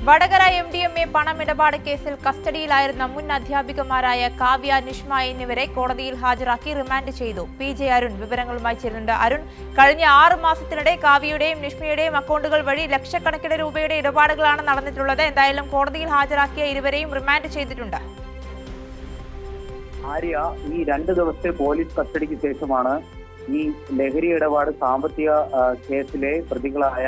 Vadakara MDMA പണമിടപാട് കേസിൽ കസ്റ്റഡിയിലായിരുന്ന മുൻ അധ്യാപികമാരായ കാവ്യ, നിഷ്മ എന്നിവരെ കോടതിയിൽ ഹാജരാക്കി റിമാൻഡ് ചെയ്തു. PJ അരുൺ വിവരങ്ങളുമായി ചേരുന്നുണ്ട്. അരുൺ, കഴിഞ്ഞ 6 മാസത്തിനിടെ കാവ്യയുടെയും നിഷ്മയുടെയും അക്കൗണ്ടുകൾ വഴി ലക്ഷക്കണക്കിന് രൂപയുടെ ഇടപാടുകളാണ് നടന്നിട്ടുള്ളത്. എന്തായാലും കോടതിയിൽ ഹാജരാക്കിയ ഇരുവരെയും റിമാൻഡ് ചെയ്തിട്ടുണ്ട്. ആര്യ, ഈ 2 ദിവസത്തെ പോലീസ് കസ്റ്റഡിക്ക് ശേഷമാണ് ഈ ലഹരി ഇടപാട് സാമ്പത്തിക കേസിലെ പ്രതികളായ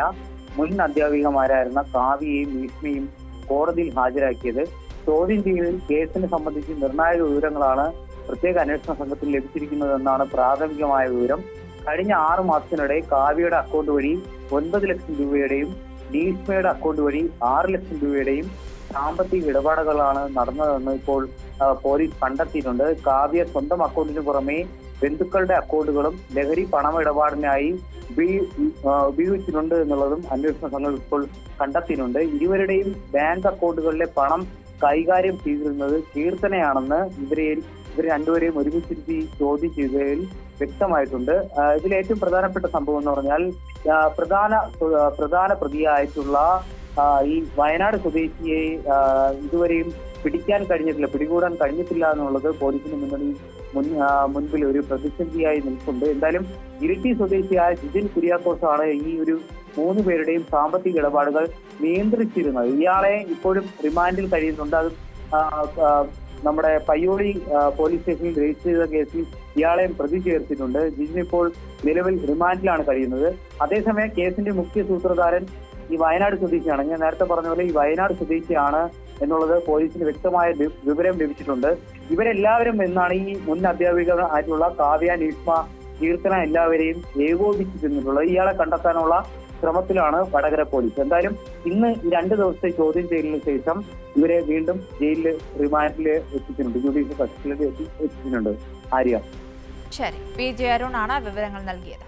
മുൻ അധ്യാപികമാരായിരുന്ന കാവ്യയും നിഷ്മയും കോടതിയിൽ ഹാജരാക്കിയത്. ചോദ്യം ചെയ്യലിൽ കേസിനെ സംബന്ധിച്ച് നിർണായക വിവരങ്ങളാണ് പ്രത്യേക അന്വേഷണ സംഘത്തിന് ലഭിച്ചിരിക്കുന്നതെന്നാണ് പ്രാഥമികമായ വിവരം. കഴിഞ്ഞ 6 മാസത്തിനിടെ കാവ്യയുടെ അക്കൗണ്ട് വഴി 9 ലക്ഷം രൂപയുടെയും നിഷ്മയുടെ അക്കൗണ്ട് വഴി 6 ലക്ഷം രൂപയുടെയും സാമ്പത്തിക ഇടപാടുകളാണ് നടന്നതെന്ന് ഇപ്പോൾ പോലീസ് കണ്ടെത്തിയിട്ടുണ്ട്. കാവ്യ സ്വന്തം അക്കൗണ്ടിന് പുറമെ ബന്ധുക്കളുടെ അക്കൗണ്ടുകളും ലഹരി പണമിടപാടിനായി ഉപയോഗിച്ചിട്ടുണ്ട് എന്നുള്ളതും അന്വേഷണ സംഘം ഇപ്പോൾ കണ്ടെത്തിയിട്ടുണ്ട്. ഇരുവരുടെയും ബാങ്ക് അക്കൗണ്ടുകളിലെ പണം കൈകാര്യം ചെയ്തിരുന്നത് കീർത്തനയാണെന്ന് ഇവർ രണ്ടുപേരെയും ഒരുമിച്ചിരുത്തി ചോദ്യം ചെയ്തതിൽ വ്യക്തമായിട്ടുണ്ട്. ഇതിലേറ്റവും പ്രധാനപ്പെട്ട സംഭവം എന്ന് പറഞ്ഞാൽ പ്രധാന പ്രതിയായിട്ടുള്ള ഈ വയനാട് സ്വദേശിയെ ഇതുവരെയും പിടികൂടാൻ കഴിഞ്ഞിട്ടില്ല എന്നുള്ളത് പോലീസിന് മുൻപിൽ ഒരു പ്രതിസന്ധിയായി നിൽക്കുന്നുണ്ട്. എന്തായാലും ഇരിട്ടി സ്വദേശിയായ ജിതിൻ കുര്യാക്കോസാണ് ഈ ഒരു 3 പേരുടെയും സാമ്പത്തിക ഇടപാടുകൾ നിയന്ത്രിച്ചിരുന്നത്. ഇയാളെ ഇപ്പോഴും റിമാൻഡിൽ കഴിയുന്നുണ്ട്. അത് നമ്മുടെ പയ്യോളി പോലീസ് സ്റ്റേഷനിൽ രജിസ്റ്റർ ചെയ്ത കേസിൽ ഇയാളെയും പ്രതി ചേർത്തിട്ടുണ്ട്. ജിതിൻ ഇപ്പോൾ നിലവിൽ റിമാൻഡിലാണ് കഴിയുന്നത്. അതേസമയം കേസിന്റെ മുഖ്യ സൂത്രധാരൻ ഈ വയനാട് സ്വദേശിയാണ്. ഞാൻ നേരത്തെ പറഞ്ഞ പോലെ ഈ വയനാട് സ്വദേശിയാണ് എന്നുള്ളത് പോലീസിന് വ്യക്തമായ വിവരം ലഭിച്ചിട്ടുണ്ട്. ഇവരെല്ലാവരും എന്നാണ് ഈ മുൻ അധ്യാപിക ആയിട്ടുള്ള കാവ്യ, നിഷ്മ, കീർത്തന എല്ലാവരെയും ഏകോപിച്ചിട്ടുള്ളത്. ഇയാളെ കണ്ടെത്താനുള്ള ശ്രമത്തിലാണ് വടകര പോലീസ്. എന്തായാലും ഇന്ന് ഈ 2 ദിവസത്തെ ചോദ്യം ചെയ്യലിന് ശേഷം ഇവരെ വീണ്ടും ജയിലിൽ റിമാൻഡിൽ എത്തിച്ചിട്ടുണ്ട്, ജുഡീഷ്യൽ കസ്റ്റഡിയിൽ എത്തിച്ചിട്ടുണ്ട്. ആര്യ, ശരി. PJ അരുൺ ആണ് വിവരങ്ങൾ നൽകിയത്.